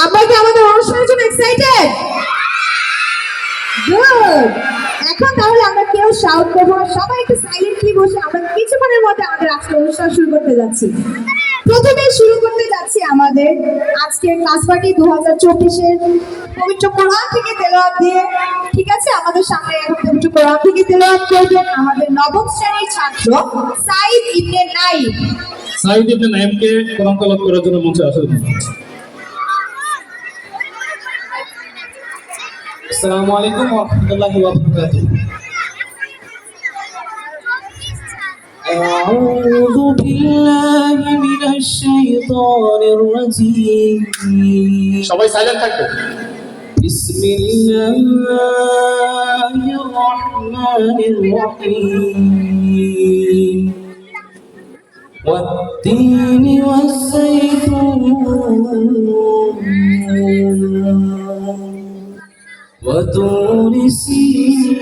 আমরা কি আমাদের অনুষ্ঠানের জন্য এক্সাইটেড? গুড। এখন তাহলে আমরা কেউ শাউট করবো না, সবাই একটু সাইলেন্টলি বসে আমরা কিছুক্ষণের মধ্যে আমাদের আজকের অনুষ্ঠান শুরু করতে যাচ্ছি। প্রথমে শুরু করতে যাচ্ছি আমাদের আজকের ক্লাস পার্টি 2024-এর পবিত্র কোরআন থেকে তেলাওয়াত দিয়ে। ঠিক আছে, আমাদের সামনে এখন পবিত্র কোরআন থেকে তেলাওয়াত করবেন আমাদের নবম শ্রেণীর ছাত্র সাইদ ইবনে নাইম। সাইদ ইবনে নাইমকে কোরআন তেলাওয়াত করার জন্য মঞ্চে আসা দিন। আসসালামু আলাইকুম ওয়া রাহমাতুল্লাহি ওয়া বারাকাতুহু। أعوذ بالله من الشيطان الرجيم. সবাই সাইলেন্ট থাকবে। بسم الله الرحمن الرحيم. والتين والزيتون وطور سينين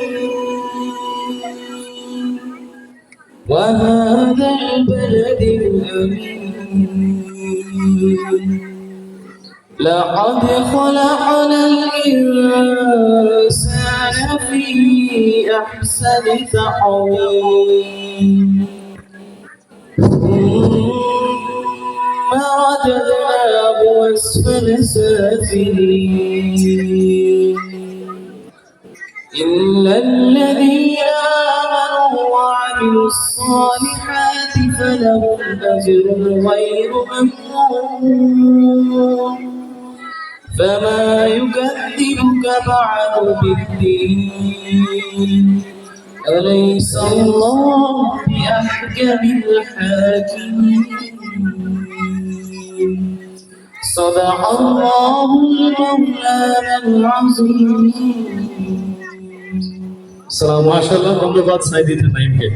وهذا البلد الأمين. لقد خلقنا الإنسان في أحسن تقويم ثم رددناه أسفل سافلين إلا الذين آمنوا وعملوا الصالحات فلهم أجر غير ممنون. فما يكذبك بعد بالدين أليس الله بأحكم الحاكمين. صدق الله المولانا العظيم. সালাম, মাশাআল্লাহ, ধন্যবাদ সাইদ ইবনে নাইমকে।